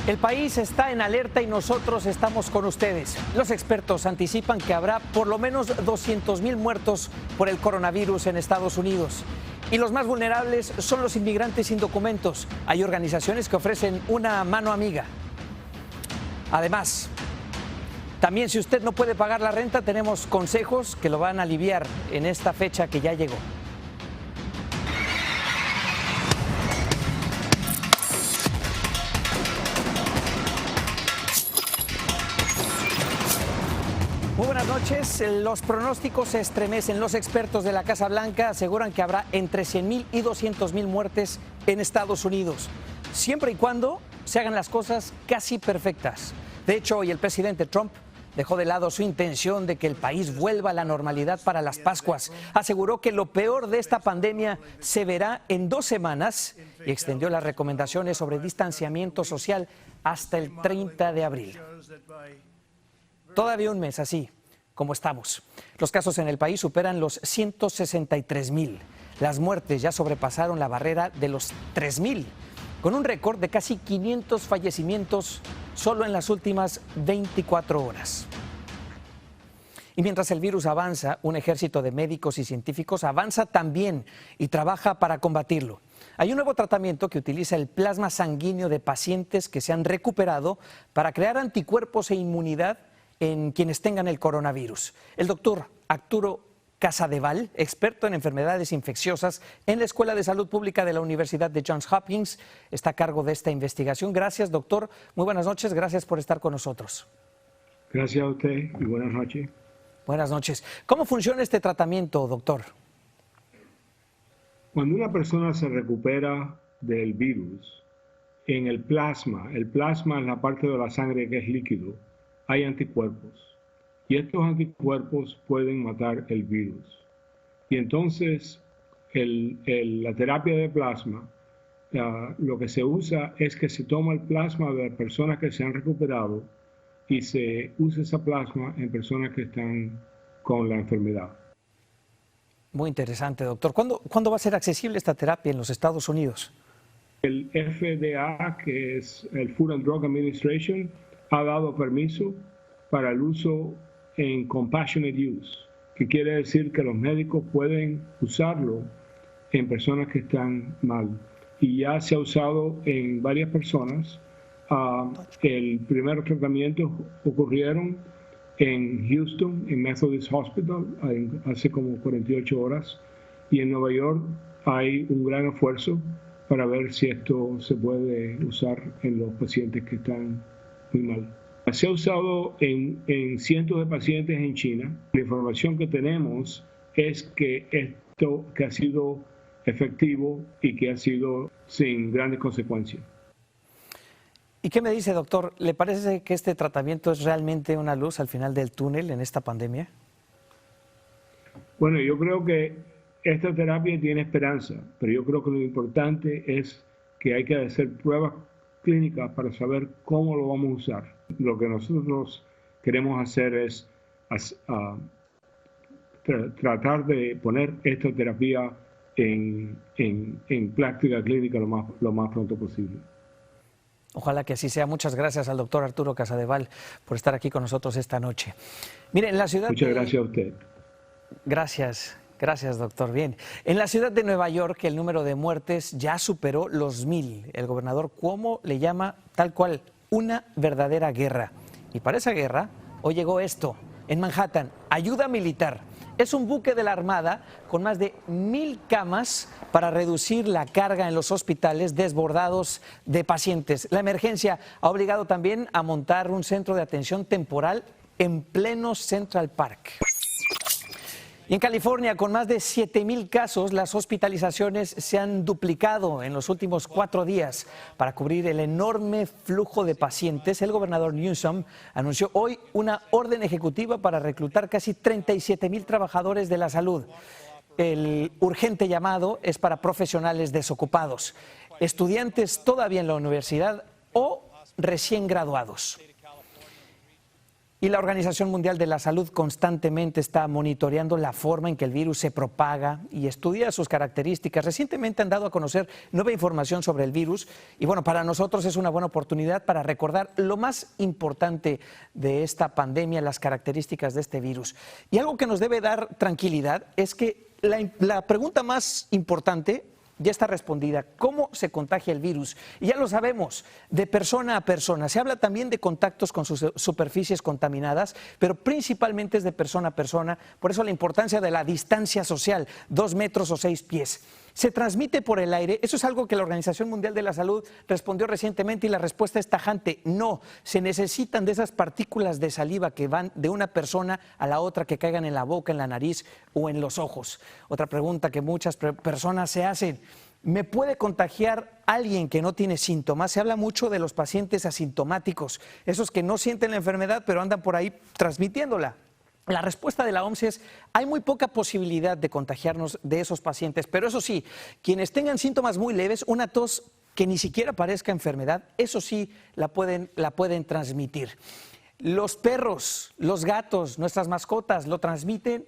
El país está en alerta y nosotros estamos con ustedes. Los expertos anticipan que habrá por lo menos 200,000 muertos por el coronavirus en Estados Unidos. Y los más vulnerables son los inmigrantes sin documentos. Hay organizaciones que ofrecen una mano amiga. Además, también si usted no puede pagar la renta, tenemos consejos que lo van a aliviar en esta fecha que ya llegó. Muy buenas noches. Los pronósticos se estremecen. Los expertos de la Casa Blanca aseguran que habrá entre 100,000 y 200,000 muertes en Estados Unidos, siempre y cuando se hagan las cosas casi perfectas. De hecho, hoy el presidente Trump dejó de lado su intención de que el país vuelva a la normalidad para las Pascuas. Aseguró que lo peor de esta pandemia se verá en 2 semanas y extendió las recomendaciones sobre distanciamiento social hasta el 30 de abril. Todavía un mes así como estamos. Los casos en el país superan los 163,000. Las muertes ya sobrepasaron la barrera de los 3,000, con un récord de casi 500 fallecimientos solo en las últimas 24 horas. Y mientras el virus avanza, un ejército de médicos y científicos avanza también y trabaja para combatirlo. Hay un nuevo tratamiento que utiliza el plasma sanguíneo de pacientes que se han recuperado para crear anticuerpos e inmunidad en quienes tengan el coronavirus. El doctor Arturo Casadevall, experto en enfermedades infecciosas en la Escuela de Salud Pública de la Universidad de Johns Hopkins, está a cargo de esta investigación. Gracias, doctor. Muy buenas noches. Gracias por estar con nosotros. Gracias a usted y buenas noches. Buenas noches. ¿Cómo funciona este tratamiento, doctor? Cuando una persona se recupera del virus, en el plasma es la parte de la sangre que es líquido, hay anticuerpos. Y estos anticuerpos pueden matar el virus. Y entonces la terapia de plasma, lo que se usa es que se toma el plasma de personas que se han recuperado y se usa esa plasma en personas que están con la enfermedad. Muy interesante, doctor. ¿Cuándo va a ser accesible esta terapia en los Estados Unidos? El FDA, que es el Food and Drug Administration, ha dado permiso para el uso en compassionate use, que quiere decir que los médicos pueden usarlo en personas que están mal. Y ya se ha usado en varias personas. El primer tratamiento ocurrieron en Houston, en Methodist Hospital, hace como 48 horas. Y en Nueva York hay un gran esfuerzo para ver si esto se puede usar en los pacientes que están muy mal. Se ha usado en cientos de pacientes en China. La información que tenemos es que esto que ha sido efectivo y que ha sido sin grandes consecuencias. ¿Y qué me dice, doctor? ¿Le parece que este tratamiento es realmente una luz al final del túnel en esta pandemia? Bueno, yo creo que esta terapia tiene esperanza, pero yo creo que lo importante es que hay que hacer pruebas clínicas para saber cómo lo vamos a usar. Lo que nosotros queremos hacer es tratar de poner esta terapia en práctica clínica lo más pronto posible. Ojalá que así sea. Muchas gracias al doctor Arturo Casadevall por estar aquí con nosotros esta noche. Mire, en la ciudad Muchas gracias a usted. Gracias, doctor. Bien. En la ciudad de Nueva York, el número de muertes ya superó los 1,000. El gobernador Cuomo le llama tal cual una verdadera guerra. Y para esa guerra, hoy llegó esto, en Manhattan, ayuda militar. Es un buque de la Armada con más de 1,000 camas para reducir la carga en los hospitales desbordados de pacientes. La emergencia ha obligado también a montar un centro de atención temporal en pleno Central Park. Y en California, con más de 7,000 casos, las hospitalizaciones se han duplicado en los últimos 4 días. Para cubrir el enorme flujo de pacientes, el gobernador Newsom anunció hoy una orden ejecutiva para reclutar casi 37,000 trabajadores de la salud. El urgente llamado es para profesionales desocupados, estudiantes todavía en la universidad o recién graduados. Y la Organización Mundial de la Salud constantemente está monitoreando la forma en que el virus se propaga y estudia sus características. Recientemente han dado a conocer nueva información sobre el virus y bueno, para nosotros es una buena oportunidad para recordar lo más importante de esta pandemia, las características de este virus. Y algo que nos debe dar tranquilidad es que la pregunta más importante ya está respondida. ¿Cómo se contagia el virus? Y ya lo sabemos, de persona a persona. Se habla también de contactos con sus superficies contaminadas, pero principalmente es de persona a persona. Por eso la importancia de la distancia social, 2 metros o 6 pies. ¿Se transmite por el aire? Eso es algo que la Organización Mundial de la Salud respondió recientemente y la respuesta es tajante. No, se necesitan de esas partículas de saliva que van de una persona a la otra, que caigan en la boca, en la nariz o en los ojos. Otra pregunta que muchas personas se hacen: ¿me puede contagiar alguien que no tiene síntomas? Se habla mucho de los pacientes asintomáticos, esos que no sienten la enfermedad pero andan por ahí transmitiéndola. La respuesta de la OMS es: hay muy poca posibilidad de contagiarnos de esos pacientes, pero eso sí, quienes tengan síntomas muy leves, una tos que ni siquiera parezca enfermedad, eso sí la pueden transmitir. Los perros, los gatos, nuestras mascotas lo transmiten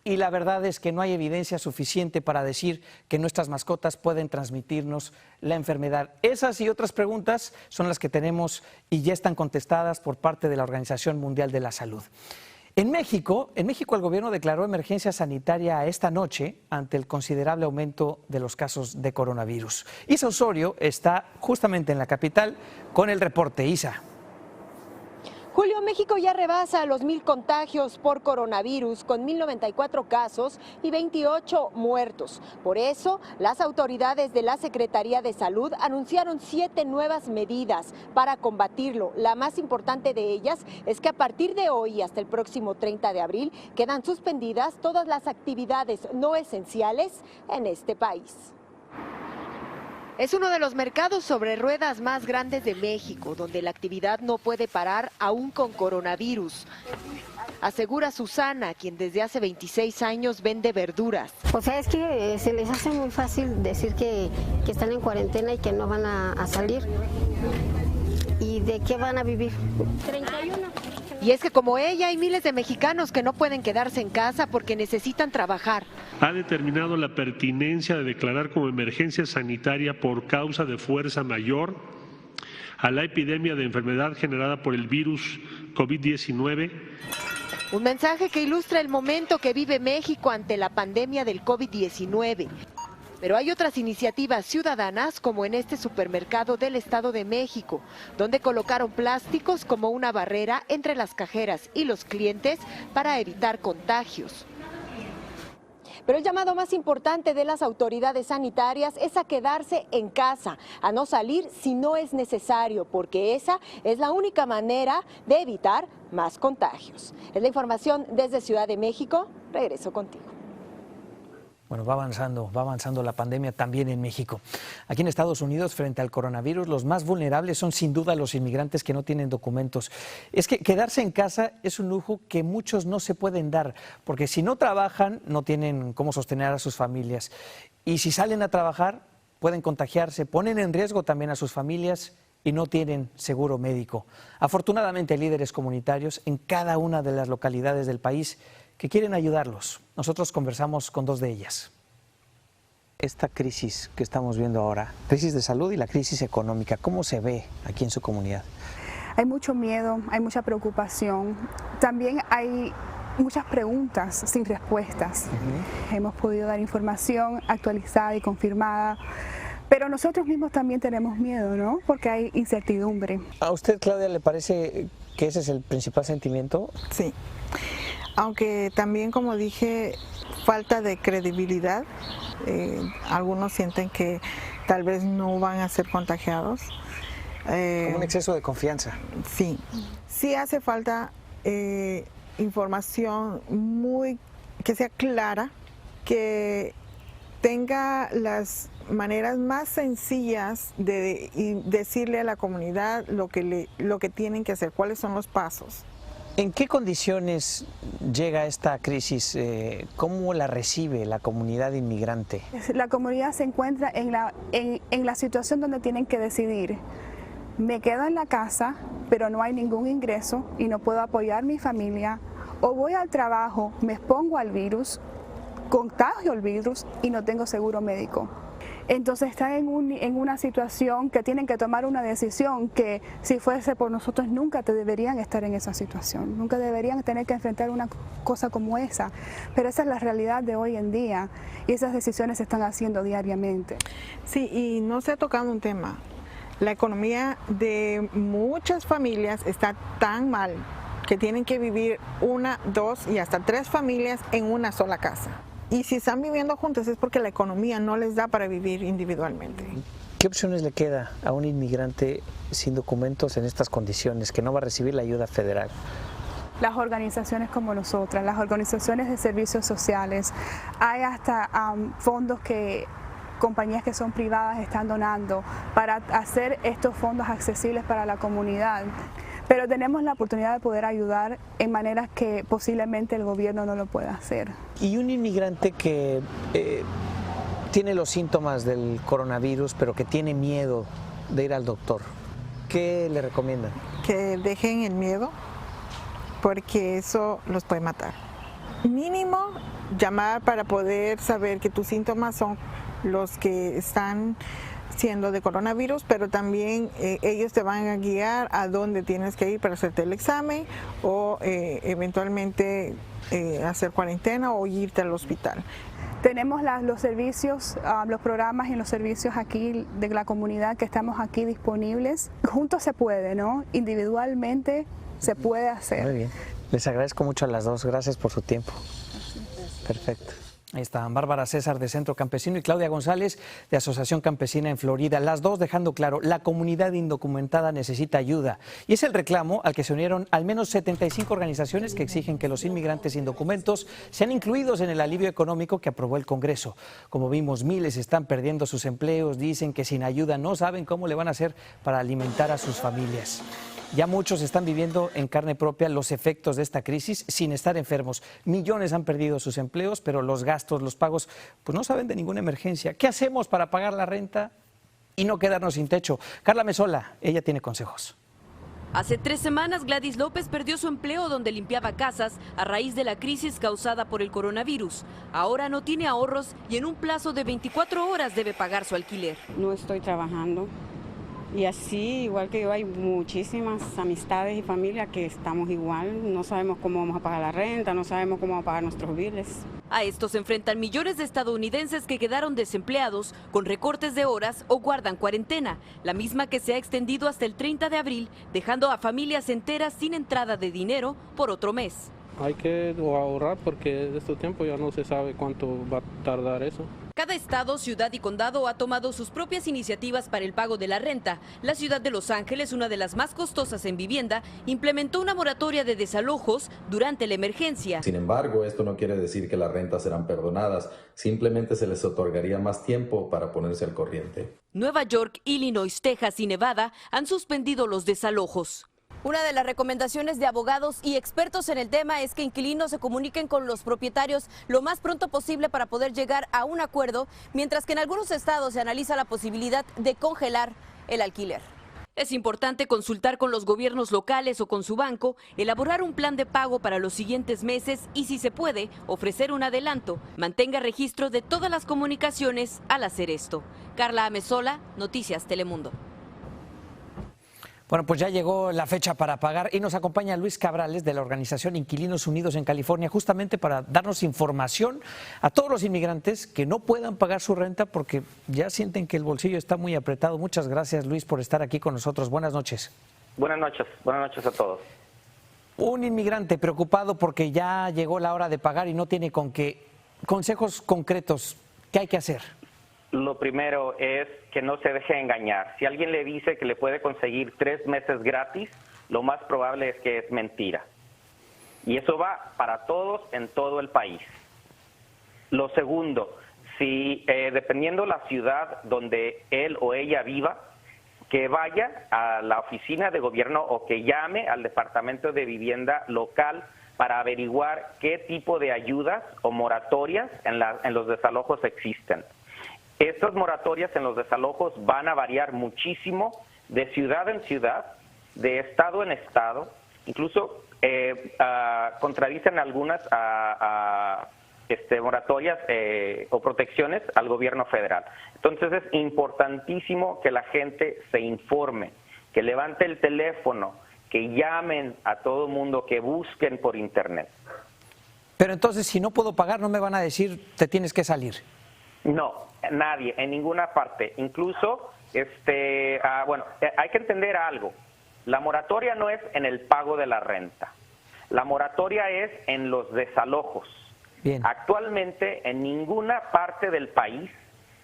y la verdad es que no hay evidencia suficiente para decir que nuestras mascotas pueden transmitirnos la enfermedad. Esas y otras preguntas son las que tenemos y ya están contestadas por parte de la Organización Mundial de la Salud. En México el gobierno declaró emergencia sanitaria esta noche ante el considerable aumento de los casos de coronavirus. Isa Osorio está justamente en la capital con el reporte. Isa. Julio, México ya rebasa los 1,000 contagios por coronavirus, con 1,094 casos y 28 muertos. Por eso, las autoridades de la Secretaría de Salud anunciaron 7 nuevas medidas para combatirlo. La más importante de ellas es que a partir de hoy hasta el próximo 30 de abril quedan suspendidas todas las actividades no esenciales en este país. Es uno de los mercados sobre ruedas más grandes de México, donde la actividad no puede parar aún con coronavirus. Asegura Susana, quien desde hace 26 años vende verduras. O sea, es que se les hace muy fácil decir que están en cuarentena y que no van a salir. ¿Y de qué van a vivir? 31. Y es que como ella hay miles de mexicanos que no pueden quedarse en casa porque necesitan trabajar. Ha determinado la pertinencia de declarar como emergencia sanitaria por causa de fuerza mayor a la epidemia de enfermedad generada por el virus COVID-19. Un mensaje que ilustra el momento que vive México ante la pandemia del COVID-19. Pero hay otras iniciativas ciudadanas, como en este supermercado del Estado de México, donde colocaron plásticos como una barrera entre las cajeras y los clientes para evitar contagios. Pero el llamado más importante de las autoridades sanitarias es a quedarse en casa, a no salir si no es necesario, porque esa es la única manera de evitar más contagios. Es la información desde Ciudad de México. Regreso contigo. Bueno, va avanzando la pandemia también en México. Aquí en Estados Unidos, frente al coronavirus, los más vulnerables son sin duda los inmigrantes que no tienen documentos. Es que quedarse en casa es un lujo que muchos no se pueden dar, porque si no trabajan, no tienen cómo sostener a sus familias. Y si salen a trabajar, pueden contagiarse, ponen en riesgo también a sus familias y no tienen seguro médico. Afortunadamente hay líderes comunitarios en cada una de las localidades del país que quieren ayudarlos. Nosotros conversamos con 2 de ellas. Esta crisis que estamos viendo ahora, crisis de salud y la crisis económica, ¿cómo se ve aquí en su comunidad? Hay mucho miedo, hay mucha preocupación, también hay muchas preguntas sin respuestas. Hemos podido dar información actualizada y confirmada, pero nosotros mismos también tenemos miedo, ¿no? Porque hay incertidumbre. ¿A usted, Claudia, le parece que ese es el principal sentimiento? Sí. Aunque también, como dije, falta de credibilidad. Algunos sienten que tal vez no van a ser contagiados. Como un exceso de confianza. Sí, sí hace falta información que sea clara, que tenga las maneras más sencillas de decirle a la comunidad lo que tienen que hacer, cuáles son los pasos. ¿En qué condiciones llega esta crisis? ¿Cómo la recibe la comunidad inmigrante? La comunidad se encuentra en la situación donde tienen que decidir me quedo en la casa, pero no hay ningún ingreso y no puedo apoyar a mi familia, o voy al trabajo, me expongo al virus, contagio el virus y no tengo seguro médico. Entonces están en una situación que tienen que tomar una decisión que si fuese por nosotros nunca te deberían estar en esa situación, nunca deberían tener que enfrentar una cosa como esa, pero esa es la realidad de hoy en día y esas decisiones se están haciendo diariamente. Sí, y no se ha tocado un tema. La economía de muchas familias está tan mal que tienen que vivir 1, 2 y hasta 3 familias en una sola casa. Y si están viviendo juntos es porque la economía no les da para vivir individualmente. ¿Qué opciones le queda a un inmigrante sin documentos en estas condiciones, que no va a recibir la ayuda federal? Las organizaciones como nosotras, las organizaciones de servicios sociales, hay hasta fondos que compañías que son privadas están donando para hacer estos fondos accesibles para la comunidad. Pero tenemos la oportunidad de poder ayudar en maneras que posiblemente el gobierno no lo pueda hacer. Y un inmigrante que tiene los síntomas del coronavirus, pero que tiene miedo de ir al doctor, ¿qué le recomiendan? Que dejen el miedo, porque eso los puede matar. Mínimo, llamar para poder saber que tus síntomas son los que están siendo de coronavirus, pero también ellos te van a guiar a dónde tienes que ir para hacerte el examen o eventualmente hacer cuarentena o irte al hospital. Tenemos los servicios, los programas y los servicios aquí de la comunidad que estamos aquí disponibles. Juntos se puede, ¿no? Individualmente se puede hacer. Muy bien. Les agradezco mucho a las dos. Gracias por su tiempo. Perfecto. Ahí están Bárbara César de Centro Campesino y Claudia González de Asociación Campesina en Florida. Las dos dejando claro, la comunidad indocumentada necesita ayuda. Y es el reclamo al que se unieron al menos 75 organizaciones que exigen que los inmigrantes sin documentos sean incluidos en el alivio económico que aprobó el Congreso. Como vimos, miles están perdiendo sus empleos, dicen que sin ayuda no saben cómo le van a hacer para alimentar a sus familias. Ya muchos están viviendo en carne propia los efectos de esta crisis sin estar enfermos. Millones han perdido sus empleos, pero los gastos, los pagos, pues no saben de ninguna emergencia. ¿Qué hacemos para pagar la renta y no quedarnos sin techo? Carla Mesola, ella tiene consejos. Hace 3 semanas Gladys López perdió su empleo donde limpiaba casas a raíz de la crisis causada por el coronavirus. Ahora no tiene ahorros y en un plazo de 24 horas debe pagar su alquiler. No estoy trabajando. Y así, igual que yo, hay muchísimas amistades y familias que estamos igual, no sabemos cómo vamos a pagar la renta, no sabemos cómo vamos a pagar nuestros biles. A esto se enfrentan millones de estadounidenses que quedaron desempleados con recortes de horas o guardan cuarentena, la misma que se ha extendido hasta el 30 de abril, dejando a familias enteras sin entrada de dinero por otro mes. Hay que ahorrar porque de este tiempo ya no se sabe cuánto va a tardar eso. Cada estado, ciudad y condado ha tomado sus propias iniciativas para el pago de la renta. La ciudad de Los Ángeles, una de las más costosas en vivienda, implementó una moratoria de desalojos durante la emergencia. Sin embargo, esto no quiere decir que las rentas serán perdonadas, simplemente se les otorgaría más tiempo para ponerse al corriente. Nueva York, Illinois, Texas y Nevada han suspendido los desalojos. Una de las recomendaciones de abogados y expertos en el tema es que inquilinos se comuniquen con los propietarios lo más pronto posible para poder llegar a un acuerdo, mientras que en algunos estados se analiza la posibilidad de congelar el alquiler. Es importante consultar con los gobiernos locales o con su banco, elaborar un plan de pago para los siguientes meses y, si se puede, ofrecer un adelanto. Mantenga registro de todas las comunicaciones al hacer esto. Carla Amesola, Noticias Telemundo. Bueno, pues ya llegó la fecha para pagar y nos acompaña Luis Cabrales de la organización Inquilinos Unidos en California, justamente para darnos información a todos los inmigrantes que no puedan pagar su renta porque ya sienten que el bolsillo está muy apretado. Muchas gracias, Luis, por estar aquí con nosotros. Buenas noches. Buenas noches a todos. Un inmigrante preocupado porque ya llegó la hora de pagar y no tiene con qué. Consejos concretos, ¿qué hay que hacer? Lo primero es que no se deje engañar. Si alguien le dice que le puede conseguir 3 meses gratis, lo más probable es que es mentira. Y eso va para todos en todo el país. Lo segundo, si dependiendo la ciudad donde él o ella viva, que vaya a la oficina de gobierno o que llame al departamento de vivienda local para averiguar qué tipo de ayudas o moratorias en los desalojos existen. Estas moratorias en los desalojos van a variar muchísimo de ciudad en ciudad, de estado en estado, incluso contradicen algunas moratorias o protecciones al gobierno federal. Entonces es importantísimo que la gente se informe, que levante el teléfono, que llamen a todo mundo, que busquen por internet. Pero entonces, si no puedo pagar, ¿no me van a decir te tienes que salir? No, nadie, en ninguna parte. Incluso, hay que entender algo. La moratoria no es en el pago de la renta. La moratoria es en los desalojos. Bien. Actualmente, en ninguna parte del país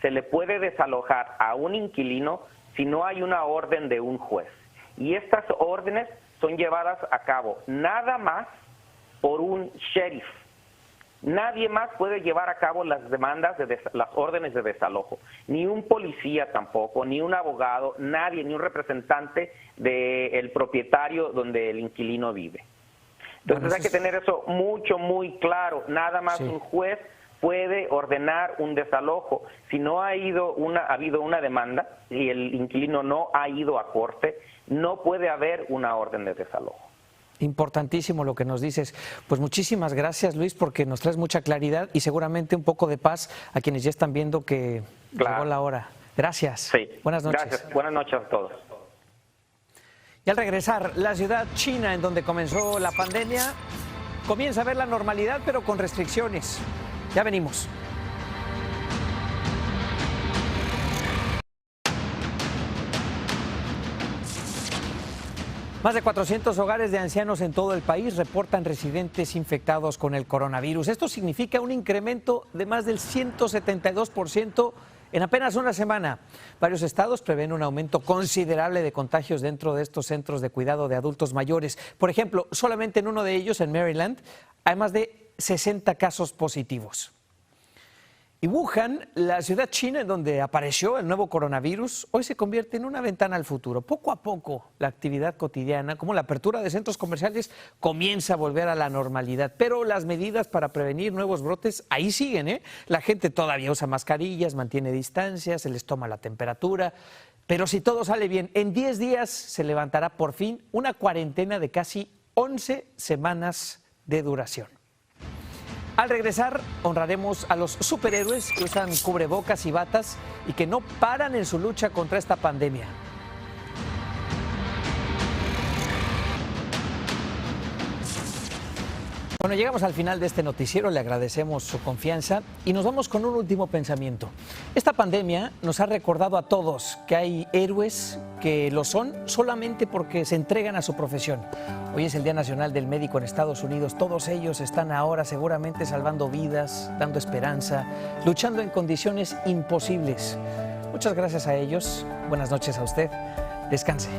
se le puede desalojar a un inquilino si no hay una orden de un juez. Y estas órdenes son llevadas a cabo nada más por un sheriff. Nadie más puede llevar a cabo las demandas, las órdenes de desalojo. Ni un policía tampoco, ni un abogado, nadie, ni un representante del propietario donde el inquilino vive. Entonces hay que tener eso muy claro. Nada más un juez puede ordenar un desalojo. Si no ha habido una demanda y el inquilino no ha ido a corte, no puede haber una orden de desalojo. Importantísimo lo que nos dices. Pues muchísimas gracias, Luis, porque nos traes mucha claridad y seguramente un poco de paz a quienes ya están viendo que llegó la hora. Gracias. Sí. Buenas noches. Gracias. Buenas noches a todos. Y al regresar, la ciudad china en donde comenzó la pandemia comienza a ver la normalidad, pero con restricciones. Ya venimos. Más de 400 hogares de ancianos en todo el país reportan residentes infectados con el coronavirus. Esto significa un incremento de más del 172% en apenas una semana. Varios estados prevén un aumento considerable de contagios dentro de estos centros de cuidado de adultos mayores. Por ejemplo, solamente en uno de ellos, en Maryland, hay más de 60 casos positivos. Y Wuhan, la ciudad china en donde apareció el nuevo coronavirus, hoy se convierte en una ventana al futuro. Poco a poco, la actividad cotidiana, como la apertura de centros comerciales, comienza a volver a la normalidad. Pero las medidas para prevenir nuevos brotes ahí siguen, ¿eh? La gente todavía usa mascarillas, mantiene distancia, se les toma la temperatura. Pero si todo sale bien, en 10 días se levantará por fin una cuarentena de casi 11 semanas de duración. Al regresar, honraremos a los superhéroes que usan cubrebocas y batas y que no paran en su lucha contra esta pandemia. Bueno, llegamos al final de este noticiero, le agradecemos su confianza y nos vamos con un último pensamiento. Esta pandemia nos ha recordado a todos que hay héroes que lo son solamente porque se entregan a su profesión. Hoy es el Día Nacional del Médico en Estados Unidos. Todos ellos están ahora seguramente salvando vidas, dando esperanza, luchando en condiciones imposibles. Muchas gracias a ellos. Buenas noches a usted. Descanse.